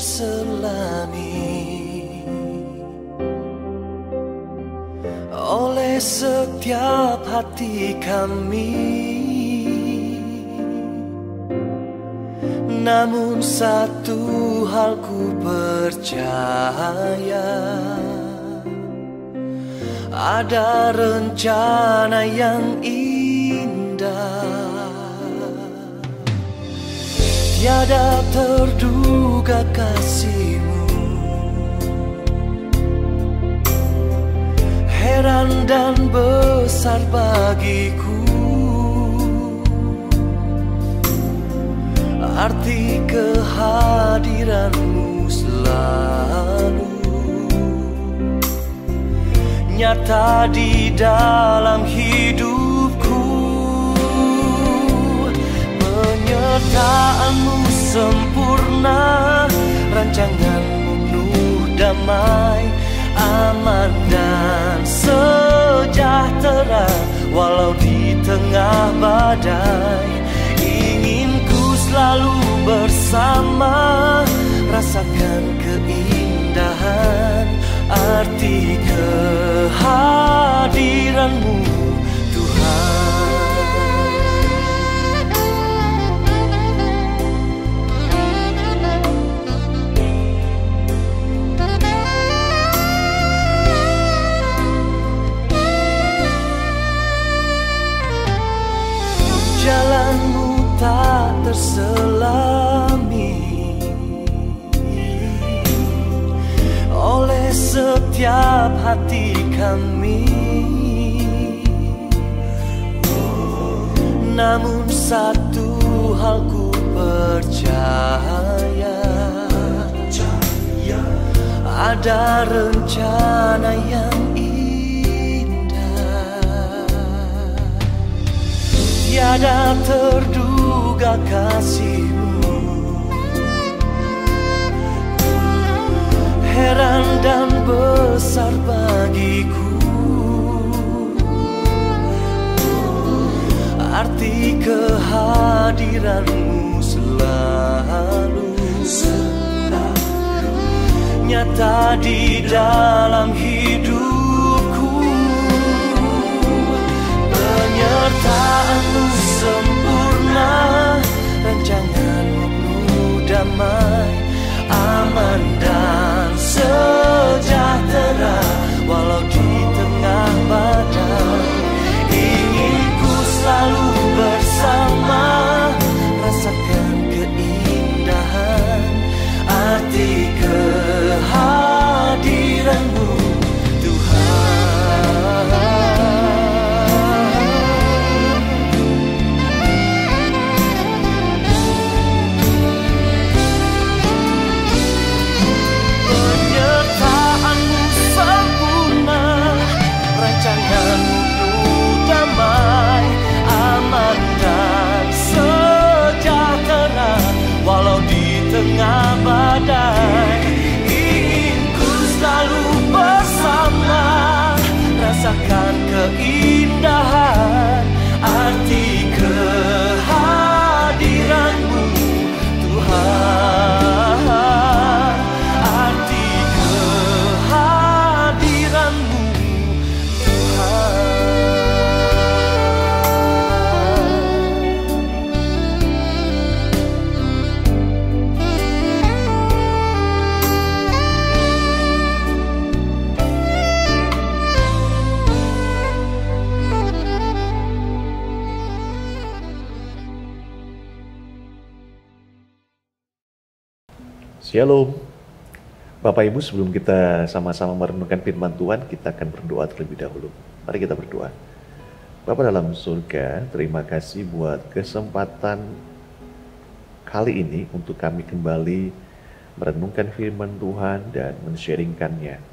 terselami oleh setiap hati kami. Namun satu hal ku percaya, ada rencana yang indah. Tiada terduga kasih-Mu, heran dan besar bagiku. Arti kehadiran-Mu selalu nyata di dalam hidupku. Penyertaan-Mu sempurna, rancangan-Mu penuh damai, aman dan sejahtera walau di tengah badai. Selalu bersama, rasakan keindahan arti kehadiran-Mu, Tuhan. Jalan-Mu tak terselami oleh setiap hati kami. Namun satu hal ku percaya, ada rencana yang indah. Tiada terduga kasih-Mu, heran dan besar bagiku. Arti kehadiran-Mu selalu nyata di dalam hidupku. Penyertaan-Mu sempurna, rancangan-Mu penuh damai, aman dan sejahtera walau di tengah badai. Ingin ku selalu bersama, rasakan keindahan arti kehadiran-Mu, Tuhan. Tengah badai, ingin ku selalu bersama, rasakan keindahan arti kehadiran-Mu, Tuhan. Arti kehadiran-Mu, Tuhan. Shalom, Bapak Ibu, sebelum kita sama-sama merenungkan firman Tuhan, kita akan berdoa terlebih dahulu. Mari kita berdoa. Bapa dalam surga, terima kasih buat kesempatan kali ini untuk kami kembali merenungkan firman Tuhan dan men-sharingkannya.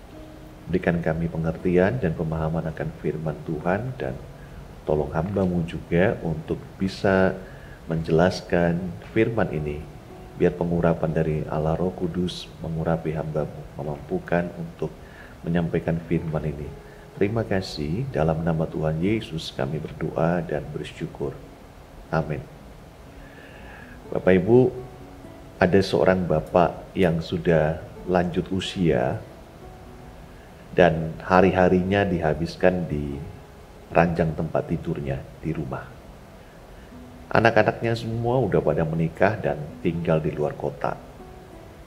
Berikan kami pengertian dan pemahaman akan firman Tuhan, dan tolong hamba-Mu juga untuk bisa menjelaskan firman ini. Biar pengurapan dari Allah Roh Kudus mengurapi hamba-Mu, memampukan untuk menyampaikan firman ini. Terima kasih, dalam nama Tuhan Yesus kami berdoa dan bersyukur. Amin. Bapak Ibu, ada seorang bapak yang sudah lanjut usia dan hari-harinya dihabiskan di ranjang tempat tidurnya di rumah. Anak-anaknya semua udah pada menikah dan tinggal di luar kota.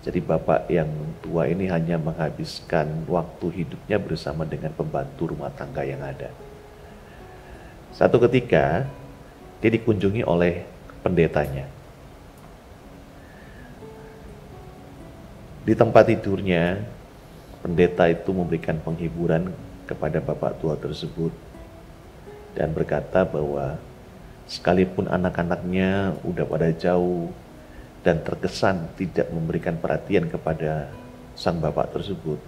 Jadi bapak yang tua ini hanya menghabiskan waktu hidupnya bersama dengan pembantu rumah tangga yang ada. Satu ketika, dia dikunjungi oleh pendetanya. Di tempat tidurnya, pendeta itu memberikan penghiburan kepada bapak tua tersebut dan berkata bahwa sekalipun anak-anaknya udah pada jauh dan terkesan tidak memberikan perhatian kepada sang bapak tersebut,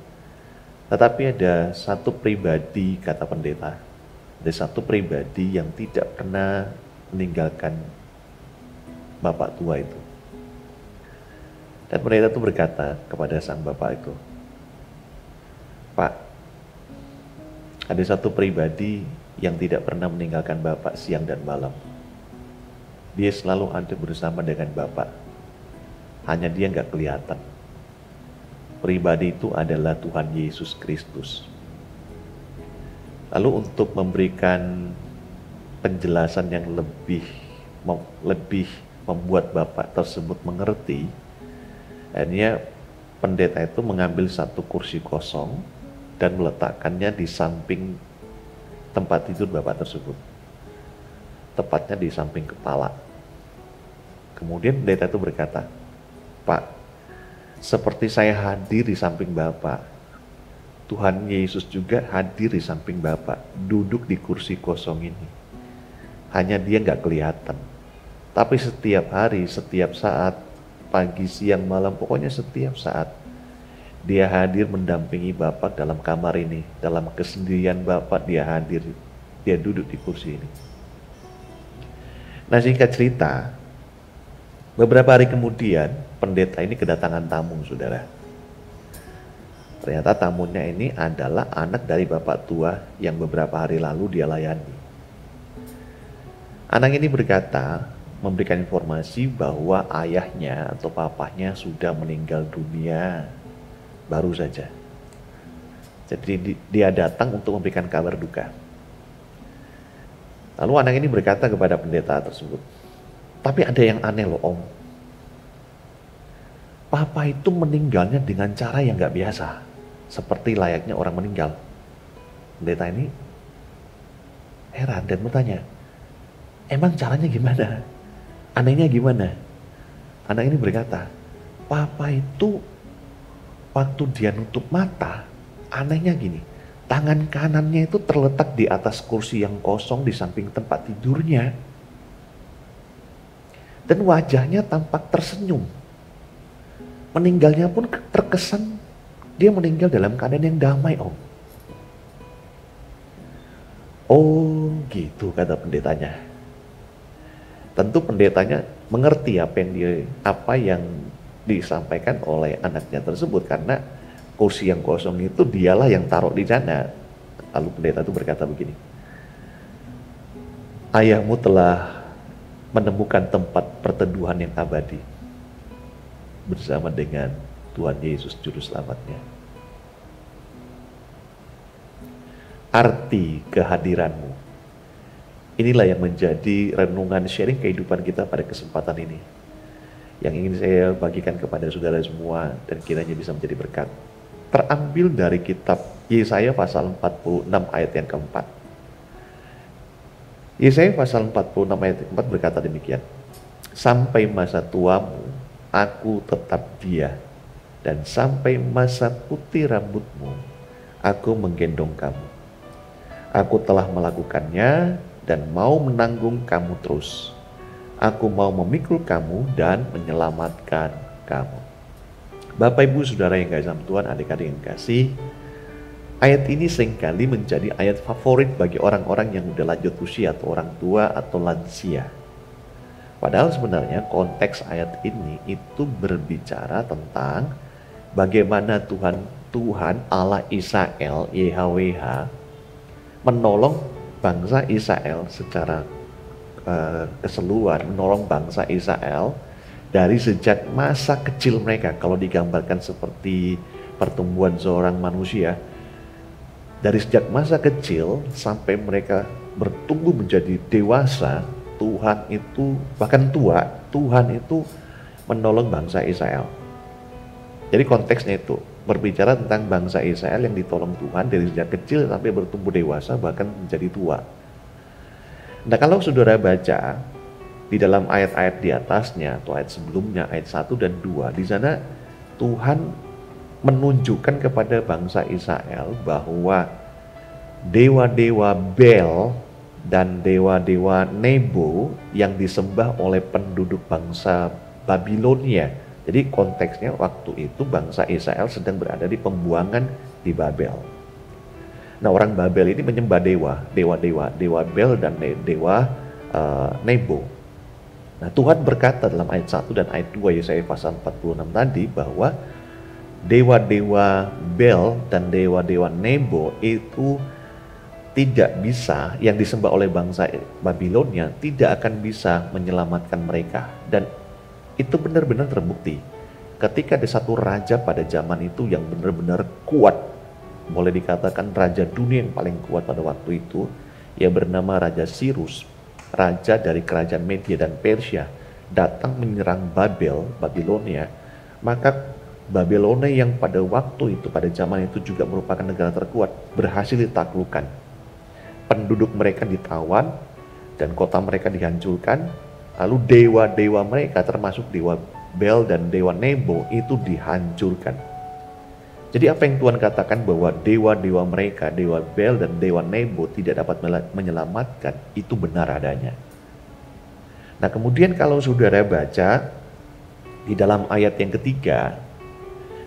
tetapi ada satu pribadi, kata pendeta, ada satu pribadi yang tidak pernah meninggalkan bapak tua itu. Dan pendeta itu berkata kepada sang bapak itu, "Pak, ada satu pribadi yang tidak pernah meninggalkan bapak siang dan malam. Dia selalu ada bersama dengan bapak. Hanya dia nggak kelihatan. Pribadi itu adalah Tuhan Yesus Kristus." Lalu untuk memberikan penjelasan yang lebih membuat bapak tersebut mengerti, akhirnya pendeta itu mengambil satu kursi kosong dan meletakkannya di samping tempat tidur bapak tersebut. Tepatnya di samping kepala. Kemudian pendeta itu berkata, "Pak, seperti saya hadir di samping bapak, Tuhan Yesus juga hadir di samping bapak, duduk di kursi kosong ini. Hanya dia nggak kelihatan. Tapi setiap hari, setiap saat, pagi, siang, malam, pokoknya setiap saat, dia hadir mendampingi bapak dalam kamar ini. Dalam kesendirian bapak dia hadir, dia duduk di kursi ini." Nah, singkat cerita, beberapa hari kemudian pendeta ini kedatangan tamu, saudara. Ternyata tamunya ini adalah anak dari bapak tua yang beberapa hari lalu dia layani. Anak ini memberikan informasi bahwa ayahnya atau papahnya sudah meninggal dunia baru saja. Jadi dia datang untuk memberikan kabar duka. Lalu anak ini berkata kepada pendeta tersebut, "Tapi ada yang aneh loh, Om. Papa itu meninggalnya dengan cara yang gak biasa, seperti layaknya orang meninggal." Pendeta ini heran dan bertanya, "Emang caranya gimana? Anehnya gimana?" Anak ini berkata, "Papa itu waktu dia nutup mata, anehnya gini, tangan kanannya itu terletak di atas kursi yang kosong di samping tempat tidurnya. Dan wajahnya tampak tersenyum. Meninggalnya pun terkesan dia meninggal dalam keadaan yang damai, Om." "Oh gitu," kata pendetanya. Tentu pendetanya mengerti apa yang disampaikan oleh anaknya tersebut, karena kursi yang kosong itu dialah yang taruh di sana. Lalu pendeta itu berkata begini, "Ayahmu telah menemukan tempat perteduhan yang abadi bersama dengan Tuhan Yesus Juru Selamatnya. Arti kehadiranmu." Inilah yang menjadi renungan sharing kehidupan kita pada kesempatan ini, yang ingin saya bagikan kepada saudara semua dan kiranya bisa menjadi berkat. Terambil dari kitab Yesaya pasal 46 ayat yang keempat. Yesaya pasal 46 ayat yang keempat berkata demikian, "Sampai masa tuamu, aku tetap dia, dan sampai masa putih rambutmu, aku menggendong kamu. Aku telah melakukannya dan mau menanggung kamu terus. Aku mau memikul kamu dan menyelamatkan kamu." Bapak Ibu Saudara yang kasih sama Tuhan, adik-adik yang kasih, ayat ini seringkali menjadi ayat favorit bagi orang-orang yang udah lanjut usia atau orang tua atau lansia. Padahal sebenarnya konteks ayat ini itu berbicara tentang bagaimana Tuhan Allah Israel, YHWH, menolong bangsa Israel secara keseluruhan, menolong bangsa Israel Dari sejak masa kecil mereka, kalau digambarkan seperti pertumbuhan seorang manusia, dari sejak masa kecil sampai mereka bertumbuh menjadi dewasa, Tuhan itu, bahkan tua, Tuhan itu menolong bangsa Israel. Jadi konteksnya itu, berbicara tentang bangsa Israel yang ditolong Tuhan dari sejak kecil sampai bertumbuh dewasa, bahkan menjadi tua. Nah, kalau saudara baca di dalam ayat-ayat di atasnya atau ayat sebelumnya, ayat 1 dan 2, di sana Tuhan menunjukkan kepada bangsa Israel bahwa dewa-dewa Bel dan dewa-dewa Nebo yang disembah oleh penduduk bangsa Babilonia. Jadi konteksnya waktu itu bangsa Israel sedang berada di pembuangan di Babel. Nah, orang Babel ini menyembah dewa Bel dan dewa Nebo. Nah, Tuhan berkata dalam ayat 1 dan ayat 2 Yesaya pasal 46 tadi bahwa dewa-dewa Bel dan dewa-dewa Nebo itu tidak bisa, yang disembah oleh bangsa Babilonia tidak akan bisa menyelamatkan mereka. Dan itu benar-benar terbukti ketika ada satu raja pada zaman itu yang benar-benar kuat, boleh dikatakan raja dunia yang paling kuat pada waktu itu, yang bernama Raja Cyrus, raja dari kerajaan Media dan Persia, datang menyerang Babilonia. Maka Babilonia yang pada waktu itu, pada zaman itu juga merupakan negara terkuat, berhasil ditaklukkan. Penduduk mereka ditawan dan kota mereka dihancurkan. Lalu dewa-dewa mereka termasuk dewa Bel dan dewa Nebo itu dihancurkan. Jadi apa yang Tuhan katakan bahwa dewa-dewa mereka, dewa Bel dan dewa Nebo tidak dapat menyelamatkan, itu benar adanya. Nah, kemudian kalau saudara baca di dalam ayat yang ketiga,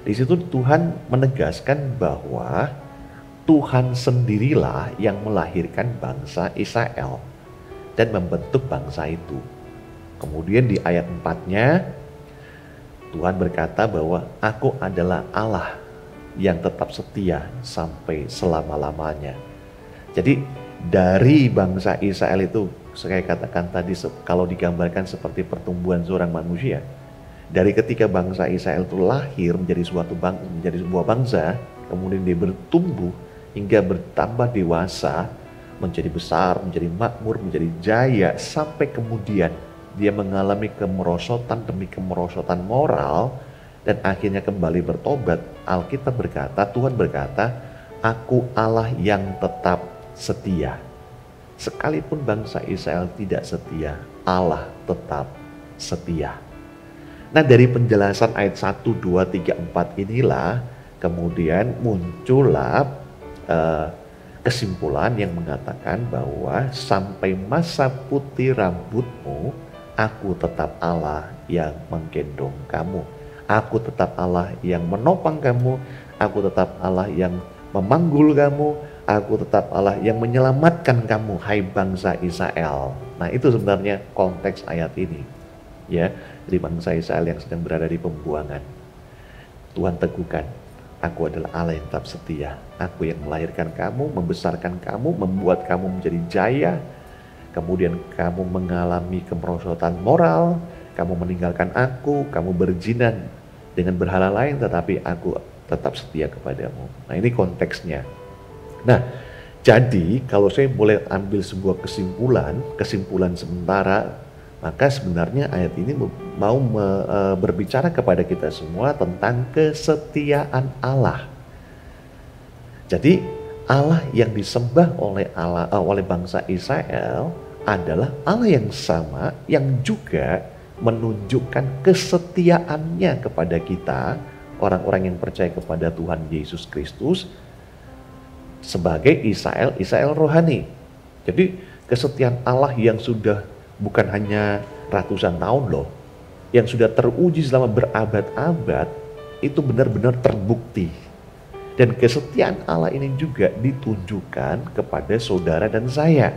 di situ Tuhan menegaskan bahwa Tuhan sendirilah yang melahirkan bangsa Israel dan membentuk bangsa itu. Kemudian di ayat 4-nya Tuhan berkata bahwa aku adalah Allah yang tetap setia sampai selama-lamanya. Jadi dari bangsa Israel itu, saya katakan tadi, kalau digambarkan seperti pertumbuhan seorang manusia, dari ketika bangsa Israel itu lahir menjadi sebuah bangsa, kemudian dia bertumbuh hingga bertambah dewasa, menjadi besar, menjadi makmur, menjadi jaya, sampai kemudian dia mengalami kemerosotan demi kemerosotan moral dan akhirnya kembali bertobat. Alkitab berkata, Tuhan berkata, aku Allah yang tetap setia. Sekalipun bangsa Israel tidak setia, Allah tetap setia. Nah, dari penjelasan ayat 1, 2, 3, 4 inilah kemudian muncullah kesimpulan yang mengatakan bahwa sampai masa putih rambutmu, aku tetap Allah yang menggendong kamu. Aku tetap Allah yang menopang kamu. Aku tetap Allah yang memanggul kamu. Aku tetap Allah yang menyelamatkan kamu, hai bangsa Israel. Nah, itu sebenarnya konteks ayat ini. Ya, di bangsa Israel yang sedang berada di pembuangan. Tuhan teguhkan, aku adalah Allah yang tetap setia. Aku yang melahirkan kamu, membesarkan kamu, membuat kamu menjadi jaya. Kemudian kamu mengalami kemerosotan moral, kamu meninggalkan aku, kamu berzina dengan berhala lain, tetapi aku tetap setia kepadamu. Nah, ini konteksnya. Nah, jadi kalau saya boleh ambil sebuah kesimpulan sementara, maka sebenarnya ayat ini mau berbicara kepada kita semua tentang kesetiaan Allah. Jadi Allah yang disembah oleh bangsa Israel adalah Allah yang sama, yang juga menunjukkan kesetiaannya kepada kita, orang-orang yang percaya kepada Tuhan Yesus Kristus, sebagai Israel rohani. Jadi kesetiaan Allah yang sudah bukan hanya ratusan tahun loh, yang sudah teruji selama berabad-abad, itu benar-benar terbukti. Dan kesetiaan Allah ini juga ditunjukkan kepada saudara dan saya.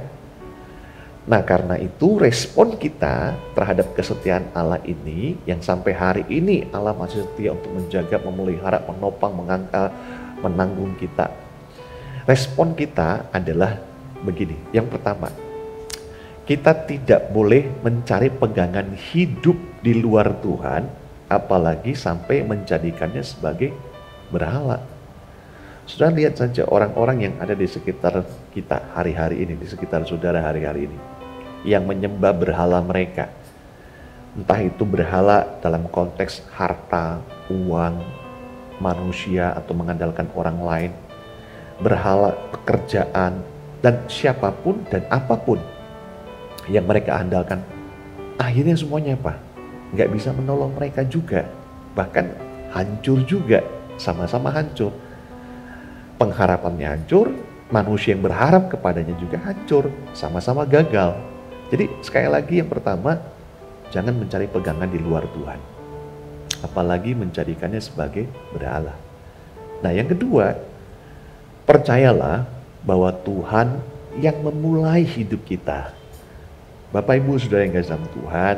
Nah, karena itu respon kita terhadap kesetiaan Allah ini, yang sampai hari ini Allah masih setia untuk menjaga, memelihara, menopang, menanggung kita. Respon kita adalah begini. Yang pertama, kita tidak boleh mencari pegangan hidup di luar Tuhan, apalagi sampai menjadikannya sebagai berhala. Sudah lihat saja orang-orang yang ada di sekitar kita hari-hari ini, di sekitar saudara hari-hari ini, yang menyembah berhala mereka. Entah itu berhala dalam konteks harta, uang, manusia, atau mengandalkan orang lain, berhala pekerjaan, dan siapapun dan apapun yang mereka andalkan, akhirnya semuanya apa? Nggak bisa menolong mereka juga, bahkan hancur juga, sama-sama hancur. Pengharapannya hancur, manusia yang berharap kepadanya juga hancur, sama-sama gagal. Jadi sekali lagi yang pertama, jangan mencari pegangan di luar Tuhan, apalagi menjadikannya sebagai berhala. Nah yang kedua, percayalah bahwa Tuhan yang memulai hidup kita. Bapak Ibu Saudara yang kasih dalam Tuhan,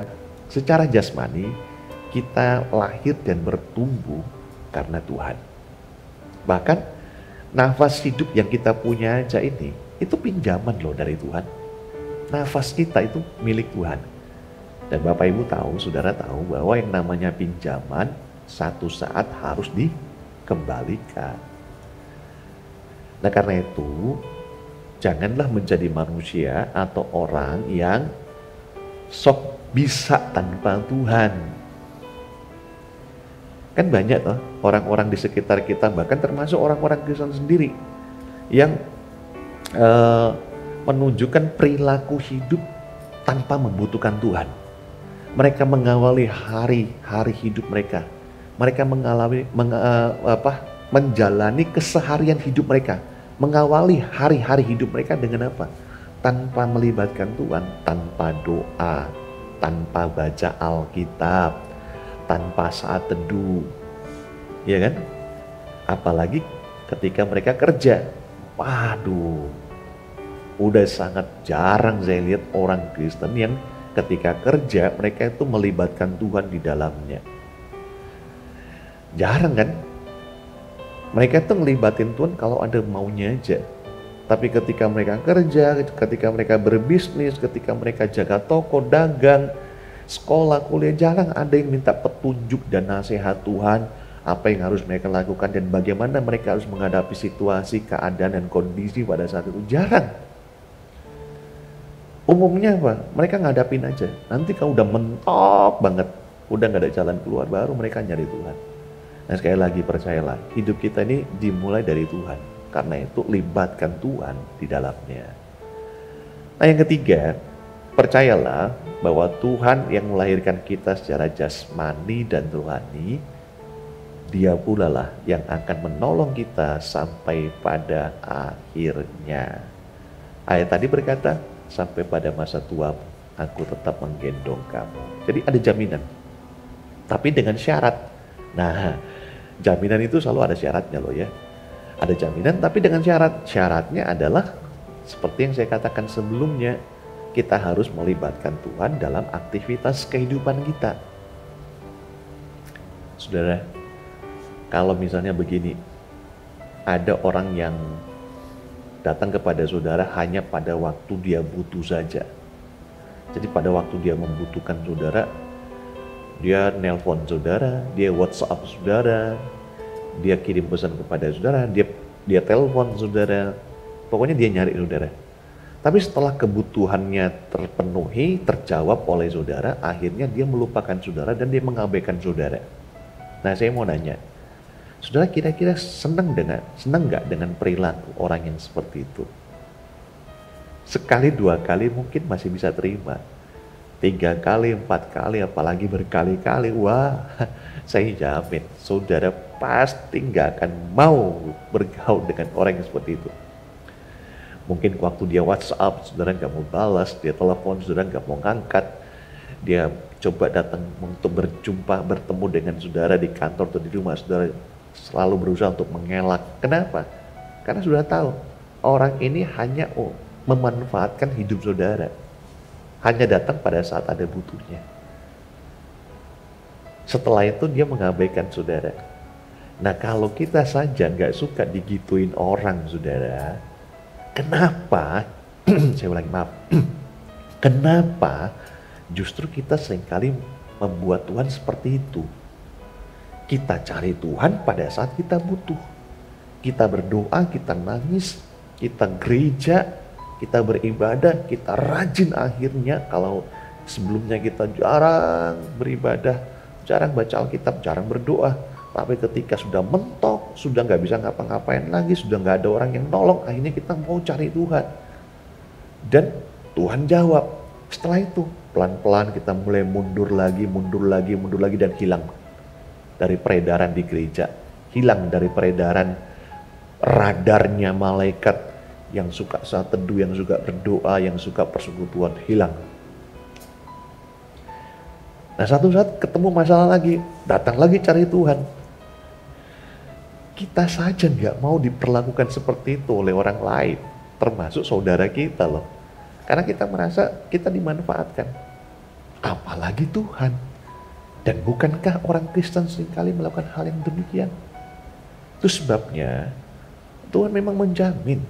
secara jasmani kita lahir dan bertumbuh karena Tuhan. Bahkan nafas hidup yang kita punya aja ini, itu pinjaman loh dari Tuhan. Nafas kita itu milik Tuhan. Dan Bapak Ibu tahu, Saudara tahu bahwa yang namanya pinjaman satu saat harus dikembalikan. Nah karena itu, janganlah menjadi manusia atau orang yang sok bisa tanpa Tuhan. Kan banyak toh orang-orang di sekitar kita, bahkan termasuk orang-orang Kristen sendiri yang menunjukkan perilaku hidup tanpa membutuhkan Tuhan. Mereka mengawali hari-hari hidup mereka. Mereka menjalani keseharian hidup mereka. Mengawali hari-hari hidup mereka dengan apa? Tanpa melibatkan Tuhan, tanpa doa, tanpa baca Alkitab, tanpa saat teduh, ya kan? Apalagi ketika mereka kerja, waduh, udah sangat jarang saya lihat orang Kristen yang ketika kerja mereka itu melibatkan Tuhan di dalamnya. Jarang kan? Mereka itu ngelibatin Tuhan kalau ada maunya aja. Tapi ketika mereka kerja, ketika mereka berbisnis, ketika mereka jaga toko, dagang, sekolah, kuliah, jarang ada yang minta petunjuk dan nasihat Tuhan, apa yang harus mereka lakukan dan bagaimana mereka harus menghadapi situasi, keadaan, dan kondisi pada saat itu. Jarang. Umumnya apa? Mereka ngadapin aja. Nanti kalau udah mentok banget, udah gak ada jalan keluar, baru mereka nyari Tuhan. Nah sekali lagi percayalah, hidup kita ini dimulai dari Tuhan. Karena itu libatkan Tuhan di dalamnya. Nah yang ketiga, percayalah bahwa Tuhan yang melahirkan kita secara jasmani dan rohani, Dia pula lah yang akan menolong kita sampai pada akhirnya. Ayat tadi berkata, sampai pada masa tua aku tetap menggendong kamu. Jadi ada jaminan, tapi dengan syarat. Nah, jaminan itu selalu ada syaratnya loh ya. Ada jaminan tapi dengan syarat. Syaratnya adalah seperti yang saya katakan sebelumnya, kita harus melibatkan Tuhan dalam aktivitas kehidupan kita. Saudara, kalau misalnya begini, ada orang yang datang kepada saudara hanya pada waktu dia butuh saja. Jadi pada waktu dia membutuhkan saudara, dia nelpon saudara, dia WhatsApp saudara, dia kirim pesan kepada saudara, dia telepon saudara, pokoknya dia nyari saudara. Tapi setelah kebutuhannya terpenuhi, terjawab oleh saudara, akhirnya dia melupakan saudara dan dia mengabaikan saudara. Nah saya mau nanya, saudara kira-kira senang nggak dengan perilaku orang yang seperti itu? Sekali, dua kali mungkin masih bisa terima. 3 kali, 4 kali, apalagi berkali-kali, wah saya jamin saudara pasti nggak akan mau bergaul dengan orang yang seperti itu. Mungkin waktu dia WhatsApp, saudara nggak mau balas, dia telepon, saudara nggak mau ngangkat, dia coba datang untuk bertemu dengan saudara di kantor atau di rumah, saudara selalu berusaha untuk mengelak. Kenapa? Karena sudah tahu orang ini hanya memanfaatkan hidup saudara. Hanya datang pada saat ada butuhnya. Setelah itu dia mengabaikan saudara. Nah kalau kita saja nggak suka digituin orang saudara, kenapa, saya ulangi maaf, Kenapa justru kita seringkali membuat Tuhan seperti itu? Kita cari Tuhan pada saat kita butuh. Kita berdoa, kita nangis, kita gereja, kita beribadah, kita rajin akhirnya. Kalau sebelumnya kita jarang beribadah, jarang baca Alkitab, jarang berdoa. Tapi ketika sudah mentok, sudah nggak bisa ngapa-ngapain lagi, sudah nggak ada orang yang nolong, akhirnya kita mau cari Tuhan. Dan Tuhan jawab. Setelah itu pelan-pelan kita mulai mundur lagi dan hilang dari peredaran di gereja. Hilang dari peredaran radarnya malaikat yang suka saat teduh, yang suka berdoa, yang suka persekutuan, hilang. Nah, satu saat ketemu masalah lagi, datang lagi cari Tuhan. Kita saja nggak mau diperlakukan seperti itu oleh orang lain, termasuk saudara kita loh. Karena kita merasa kita dimanfaatkan. Apalagi Tuhan. Dan bukankah orang Kristen seringkali melakukan hal yang demikian? Itu sebabnya Tuhan memang menjamin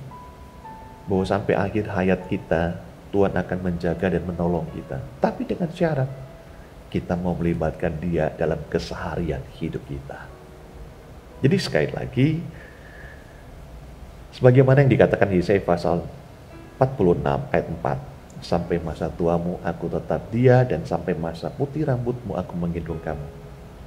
bahwa sampai akhir hayat kita, Tuhan akan menjaga dan menolong kita. Tapi dengan syarat, kita mau melibatkan Dia dalam keseharian hidup kita. Jadi sekali lagi, sebagaimana yang dikatakan di Yesaya pasal 46 ayat 4, sampai masa tuamu aku tetap Dia, dan sampai masa putih rambutmu aku menggendong kamu.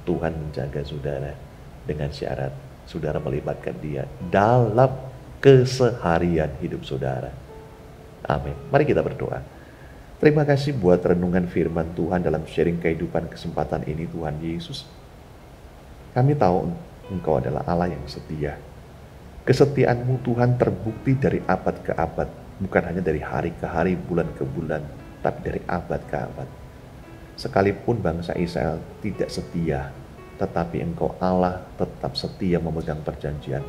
Tuhan menjaga saudara dengan syarat saudara melibatkan Dia dalam keseharian hidup saudara. Amin. Mari kita berdoa. Terima kasih buat renungan firman Tuhan dalam sharing kehidupan kesempatan ini, Tuhan Yesus. Kami tahu Engkau adalah Allah yang setia. Kesetiaan-Mu Tuhan terbukti dari abad ke abad. Bukan hanya dari hari ke hari, bulan ke bulan, tapi dari abad ke abad. Sekalipun bangsa Israel tidak setia, tetapi Engkau Allah tetap setia memegang perjanjian.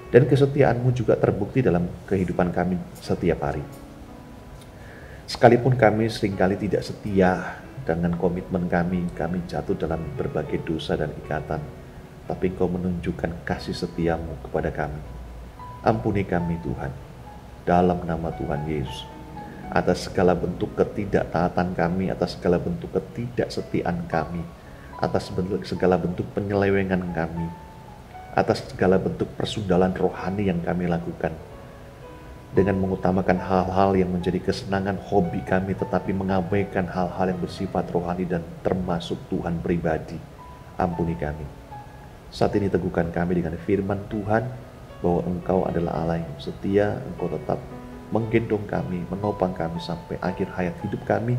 Dan kesetiaan-Mu juga terbukti dalam kehidupan kami setiap hari. Sekalipun kami seringkali tidak setia dengan komitmen kami jatuh dalam berbagai dosa dan ikatan, tapi Engkau menunjukkan kasih setia-Mu kepada kami. Ampuni kami Tuhan, dalam nama Tuhan Yesus, atas segala bentuk ketidaktaatan kami, atas segala bentuk ketidaksetiaan kami, atas segala bentuk penyelewengan kami, atas segala bentuk persundalan rohani yang kami lakukan, dengan mengutamakan hal-hal yang menjadi kesenangan hobi kami, tetapi mengabaikan hal-hal yang bersifat rohani dan termasuk Tuhan pribadi. Ampuni kami. Saat ini teguhkan kami dengan firman Tuhan, bahwa Engkau adalah Allah yang setia, Engkau tetap menggendong kami, menopang kami sampai akhir hayat hidup kami,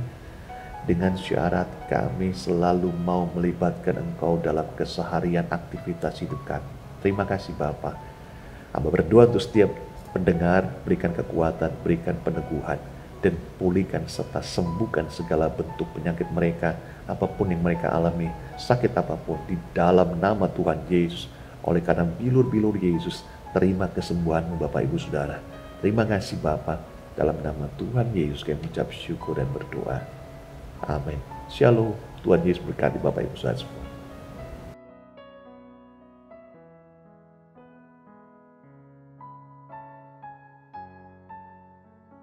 dengan syarat kami selalu mau melibatkan Engkau dalam keseharian aktivitas hidup kami. Terima kasih Bapa. Hamba berdoa untuk setiap pendengar, berikan kekuatan, berikan peneguhan, dan pulihkan serta sembuhkan segala bentuk penyakit mereka, apapun yang mereka alami, sakit apapun, di dalam nama Tuhan Yesus. Oleh karena bilur-bilur Yesus, terima kesembuhan-Mu Bapak Ibu Saudara. Terima kasih Bapa. Dalam nama Tuhan Yesus kami mengucap syukur dan berdoa. Amin. Shalom. Tuhan Yesus berkati Bapak Ibu Saudara.